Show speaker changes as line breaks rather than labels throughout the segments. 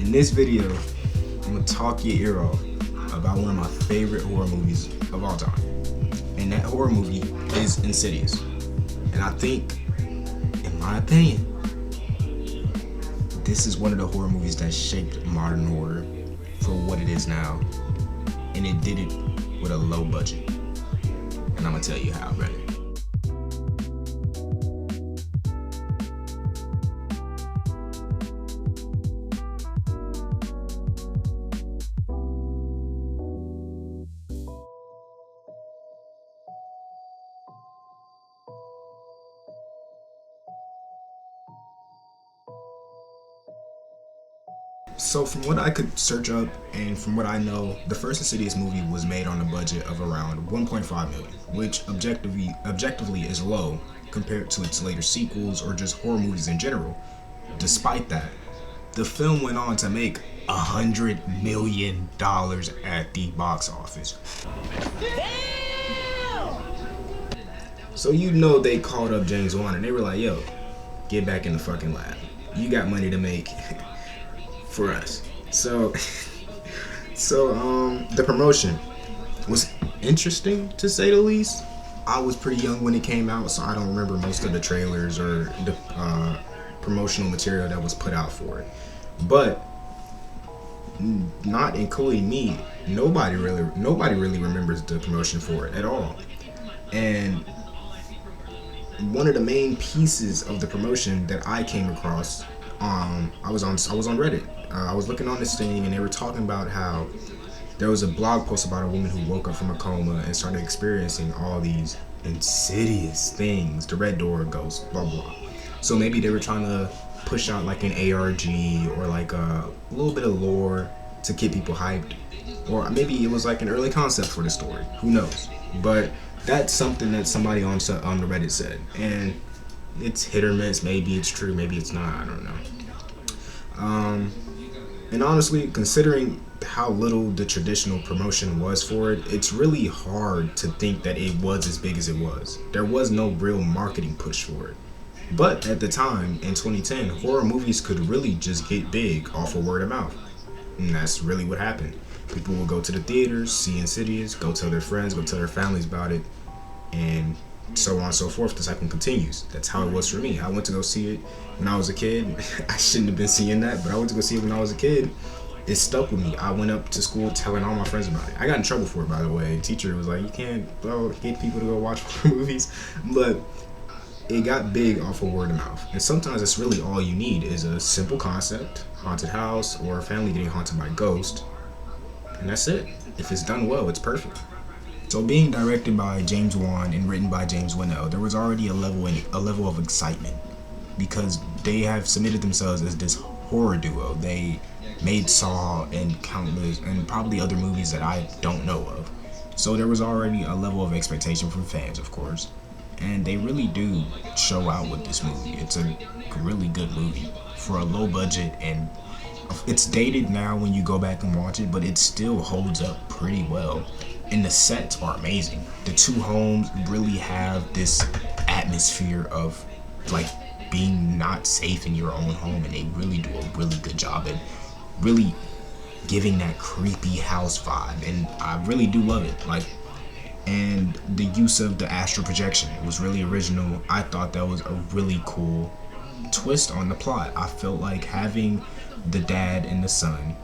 In this video, I'm gonna talk your ear off about one of my favorite horror movies of all time. And that horror movie is Insidious. And I think, in my opinion, this is one of the horror movies that shaped modern horror for what it is now. And it did it with a low budget. And I'm gonna tell you how, brother. So from what I could search up and from what I know, the first Insidious movie was made on a budget of around 1.5 million, which objectively is low compared to its later sequels or just horror movies in general. Despite that, the film went on to make $100 million at the box office. So you know they called up James Wan and they were like, yo, get back in the fucking lab. You got money to make for us. So the promotion was interesting to say the least. I was pretty young when it came out, so I don't remember most of the trailers or the promotional material that was put out for it. But not including me, nobody really remembers the promotion for it at all. And one of the main pieces of the promotion that I came across, I was on Reddit. I was looking on this thing and they were talking about how there was a blog post about a woman who woke up from a coma and started experiencing all these insidious things, the red door ghost, blah blah. So maybe they were trying to push out like an ARG or like a little bit of lore to get people hyped, or maybe it was like an early concept for the story. Who knows? But that's something that somebody on the Reddit said, and it's hit or miss. Maybe it's true, maybe it's not. I don't know. And honestly, considering how little the traditional promotion was for it, it's really hard to think that it was as big as it was. There was no real marketing push for it. But at the time, in 2010, horror movies could really just get big off of word of mouth. And that's really what happened. People would go to the theaters, see Insidious, go tell their friends, go tell their families about it, and so on and so forth. The cycle continues. That's how it was for me. I went to go see it when I was a kid. I shouldn't have been seeing that, but I went to go see it when I was a kid. It stuck with me. I went up to school telling all my friends about it. I got in trouble for it, by the way. The teacher was like, you can't get people to go watch horror movies. But it got big off of word of mouth. And sometimes that's really all you need is a simple concept, haunted house, or a family getting haunted by a ghost. And that's it. If it's done well, it's perfect. So being directed by James Wan and written by James Winnell, there was already a level of excitement because they have submitted themselves as this horror duo. They made Saw and countless and probably other movies that I don't know of. So there was already a level of expectation from fans, of course. And they really do show out with this movie. It's a really good movie for a low budget, and it's dated now when you go back and watch it, but it still holds up pretty well. And the sets are amazing. The two homes really have this atmosphere of like being not safe in your own home, and they really do a really good job at really giving that creepy house vibe, and I really do love it. Like, and the use of the astral projection was really original. I thought that was a really cool twist on the plot. I felt like having the dad and the son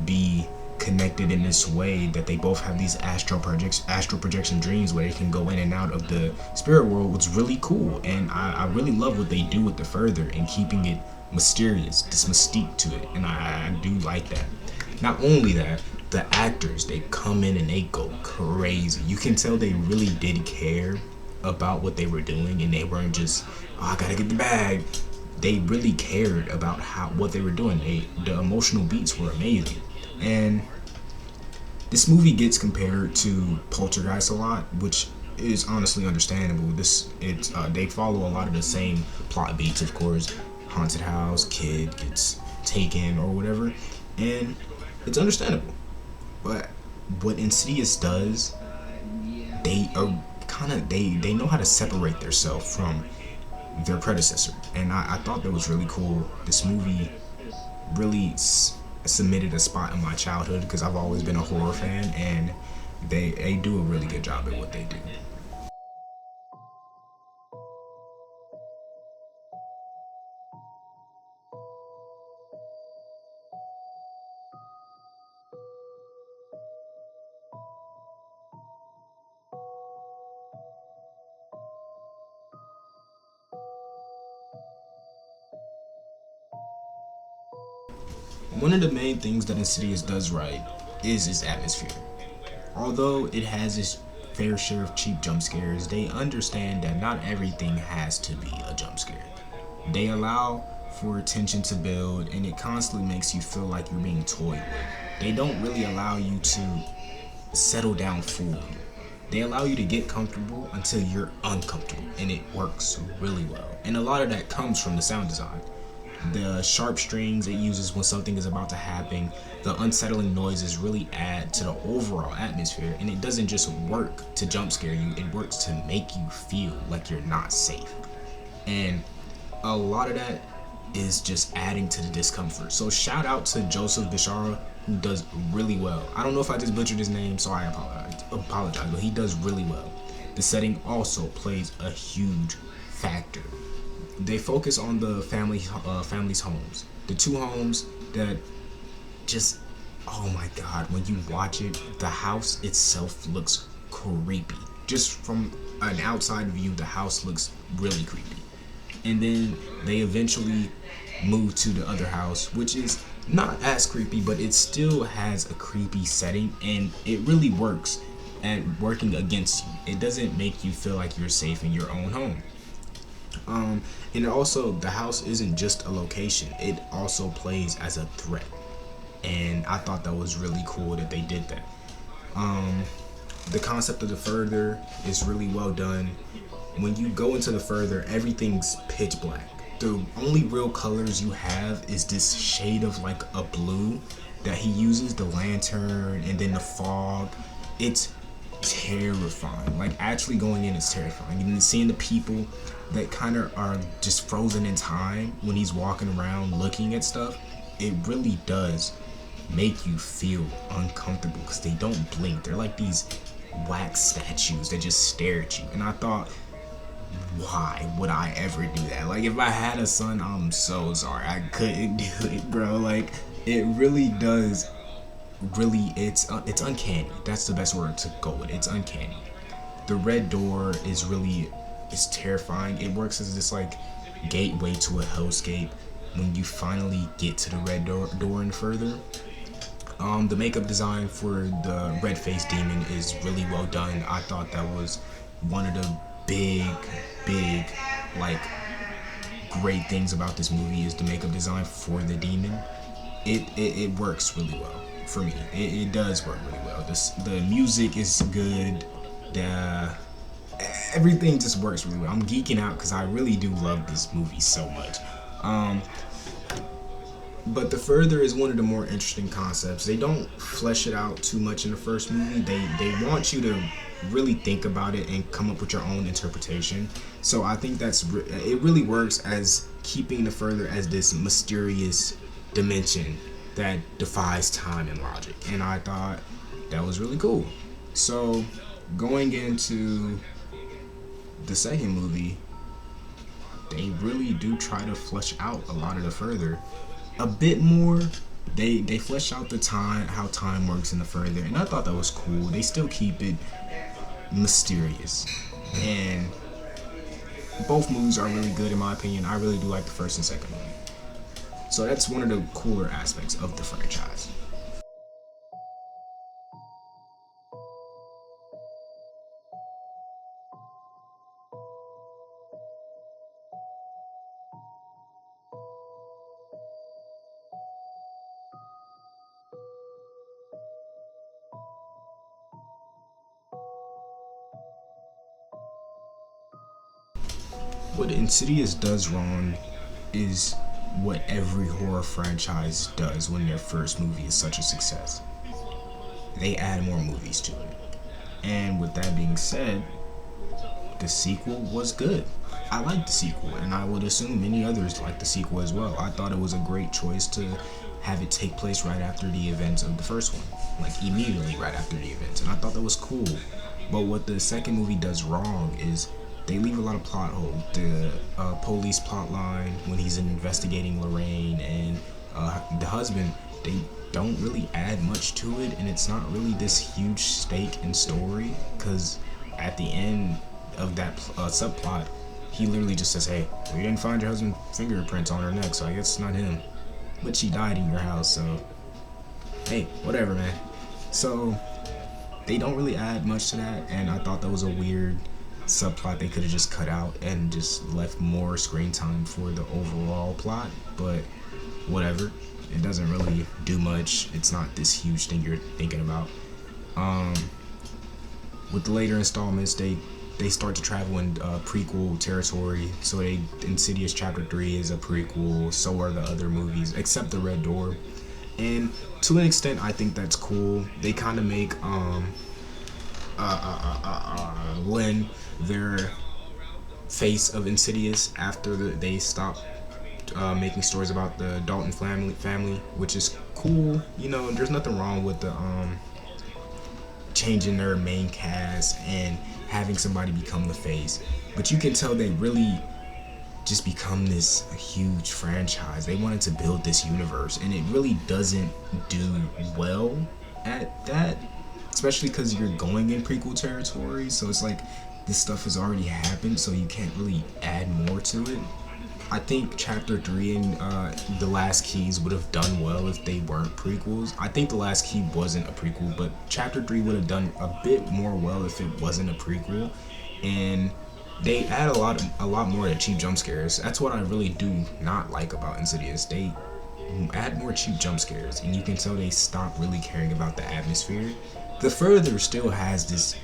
be connected in this way, that they both have these astral projection dreams where they can go in and out of the spirit world, was really cool. And I really love what they do with the further and keeping it mysterious, this mystique to it, and I do like that. Not only that, the actors, they come in and they go crazy. You can tell they really did care about what they were doing, and they weren't just, I gotta get the bag. They really cared about what they were doing. The emotional beats were amazing. And this movie gets compared to Poltergeist a lot, which is honestly understandable. They follow a lot of the same plot beats, of course. Haunted house, kid gets taken or whatever, and it's understandable. But what Insidious does, they know how to separate themselves from their predecessor, and I thought that was really cool. This movie really cemented a spot in my childhood because I've always been a horror fan, and they do a really good job at what they do. One of the main things that Insidious does right is its atmosphere. Although it has its fair share of cheap jump scares, they understand that not everything has to be a jump scare. They allow for tension to build, and it constantly makes you feel like you're being toyed with. They don't really allow you to settle down fully. They allow you to get comfortable until you're uncomfortable, and it works really well. And a lot of that comes from the sound design. The sharp strings it uses when something is about to happen, the unsettling noises really add to the overall atmosphere, and it doesn't just work to jump scare you, it works to make you feel like you're not safe. And a lot of that is just adding to the discomfort. So shout out to Joseph Bishara, who does really well. I don't know if I just butchered his name, so I apologize, but he does really well. The setting also plays a huge factor. They focus on the family's homes. The two homes that just, oh my god, when you watch it, the house itself looks creepy. Just from an outside view, the house looks really creepy. And then they eventually move to the other house, which is not as creepy, but it still has a creepy setting, and it really works at working against you. It doesn't make you feel like you're safe in your own home. And also, the house isn't just a location, it also plays as a threat. And I thought that was really cool that they did that. The concept of the further is really well done. When you go into the further, everything's pitch black. The only real colors you have is this shade of like a blue that he uses, the lantern, and then the fog. It's terrifying. Like, actually going in is terrifying. And then seeing the people that kind of are just frozen in time when he's walking around looking at stuff, it really does make you feel uncomfortable because they don't blink. They're like these wax statues that just stare at you. And I thought, why would I ever do that? Like, if I had a son, I'm so sorry, I couldn't do it, bro. Like, it really does, really, it's uncanny. That's the best word to go with. It's uncanny. The red door is really, it's terrifying. It works as this like gateway to a hellscape when you finally get to the red door and further. The makeup design for the red-faced demon is really well done. I thought that was one of the big, like, great things about this movie is the makeup design for the demon. It works really well for me. It does work really well. The music is good. Everything just works really well. I'm geeking out because I really do love this movie so much. But the further is one of the more interesting concepts. They don't flesh it out too much in the first movie. They want you to really think about it and come up with your own interpretation. So I think it really works as keeping the further as this mysterious dimension that defies time and logic. And I thought that was really cool. So going into the second movie, they really do try to flesh out a lot of the further a bit more. They flesh out the time, how time works in the further, and I thought that was cool. They still keep it mysterious, and both movies are really good in my opinion. I really do like the first and second movie, so that's one of the cooler aspects of the franchise. What Insidious does wrong is what every horror franchise does when their first movie is such a success. They add more movies to it. And with that being said, the sequel was good. I liked the sequel, and I would assume many others liked the sequel as well. I thought it was a great choice to have it take place right after the events of the first one, like immediately right after the events, and I thought that was cool. But what the second movie does wrong is they leave a lot of plot holes. The police plot line when he's investigating Lorraine and the husband, they don't really add much to it, and it's not really this huge stake in story, because at the end of that subplot, he literally just says, hey, we didn't find your husband's fingerprints on her neck, so I guess it's not him. But she died in your house, so hey, whatever, man. So they don't really add much to that, and I thought that was a weird subplot they could have just cut out and just left more screen time for the overall plot, but whatever. It doesn't really do much. It's not this huge thing you're thinking about. With the later installments, they start to travel in prequel territory. So Insidious Chapter 3 is a prequel, so are the other movies, except The Red Door. And to an extent, I think that's cool. They kind of make Lynn their face of Insidious after they stop making stories about the Dalton family, which is cool. You know, there's nothing wrong with the changing their main cast and having somebody become the face, but you can tell they really just become this huge franchise. They wanted to build this universe, and it really doesn't do well at that, especially because you're going in prequel territory, so it's like this stuff has already happened, so you can't really add more to it. I think Chapter 3 and The Last Keys would have done well if they weren't prequels. I think The Last Key wasn't a prequel, but Chapter 3 would have done a bit more well if it wasn't a prequel. And they add a lot more to cheap jump scares. That's what I really do not like about Insidious. They add more cheap jump scares, and you can tell they stop really caring about the atmosphere. The Further still has this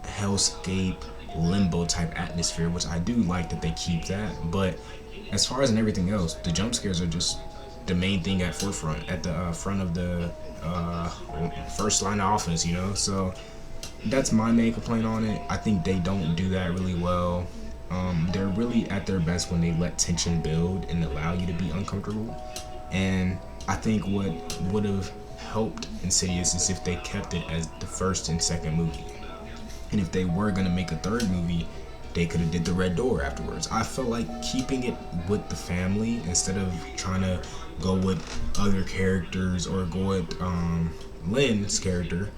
hellscape limbo type atmosphere, which I do like that they keep that, but as far as in everything else, the jump scares are just the main thing at forefront, at the front of the first line of offense, you know. So that's my main complaint on it. I think they don't do that really well. They're really at their best when they let tension build and allow you to be uncomfortable, and I think what would have helped Insidious is if they kept it as the first and second movie. And if they were going to make a third movie, they could have did The Red Door afterwards. I felt like keeping it with the family instead of trying to go with other characters or go with Lynn's character,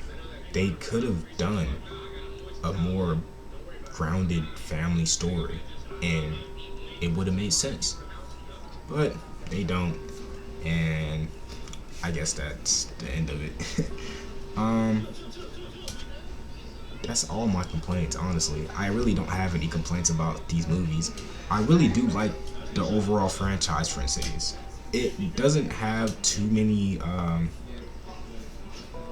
they could have done a more grounded family story, and it would have made sense. But they don't, and I guess that's the end of it. That's all my complaints, honestly. I really don't have any complaints about these movies. I really do like the overall franchise for Insidious. It doesn't have too many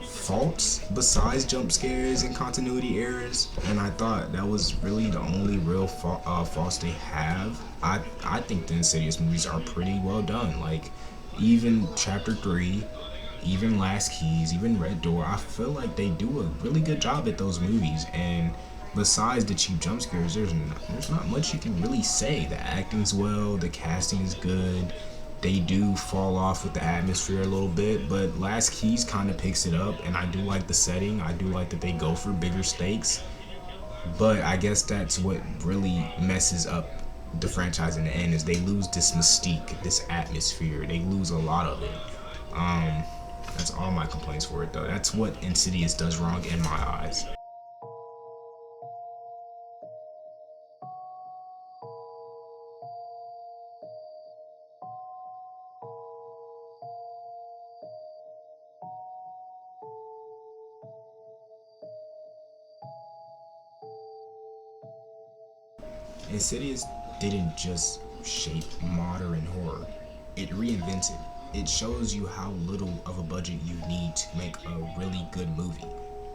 faults besides jump scares and continuity errors, and I thought that was really the only real faults they have. I think the Insidious movies are pretty well done. Like, even Chapter 3, even Last Keys, even Red Door, I feel like they do a really good job at those movies. And besides the cheap jump scares, there's not much you can really say. The acting's well, the casting is good. They do fall off with the atmosphere a little bit, but Last Keys kind of picks it up, and I do like the setting. I do like that they go for bigger stakes, but I guess that's what really messes up the franchise in the end, is they lose this mystique, this atmosphere. They lose a lot of it. That's all my complaints for it, though. That's what Insidious does wrong in my eyes. Insidious didn't just shape modern horror, it reinvented. It shows you how little of a budget you need to make a really good movie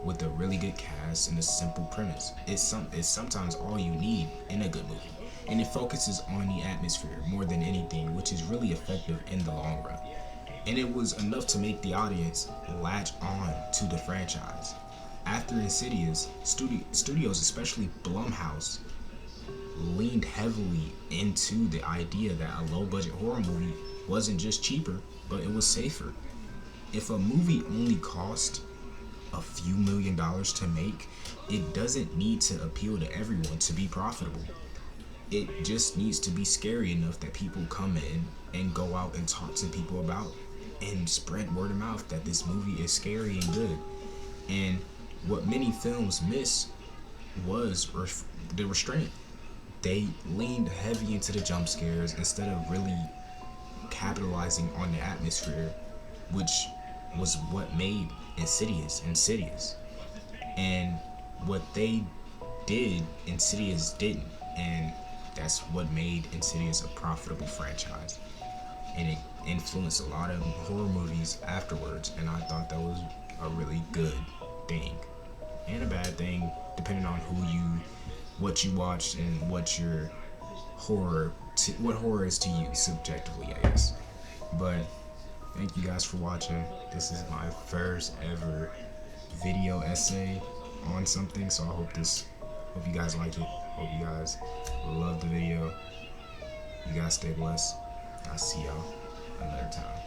with a really good cast and a simple premise. It's sometimes all you need in a good movie, and it focuses on the atmosphere more than anything, which is really effective in the long run. And it was enough to make the audience latch on to the franchise. After Insidious, studios, especially Blumhouse, leaned heavily into the idea that a low budget horror movie wasn't just cheaper, but it was safer. If a movie only cost a few $1,000,000 to make, it doesn't need to appeal to everyone to be profitable. It just needs to be scary enough that people come in and go out and talk to people about and spread word of mouth that this movie is scary and good. And what many films miss was the restraint. They leaned heavy into the jump scares instead of really capitalizing on the atmosphere, which was what made Insidious. And what they did, Insidious didn't. And that's what made Insidious a profitable franchise. And it influenced a lot of horror movies afterwards, and I thought that was a really good thing. And a bad thing, depending on what you watched and what horror is to you subjectively, I guess. But thank you guys for watching. This is my first ever video essay on something, so I hope you guys like it. Hope you guys love the video. You guys stay blessed. I'll see y'all another time.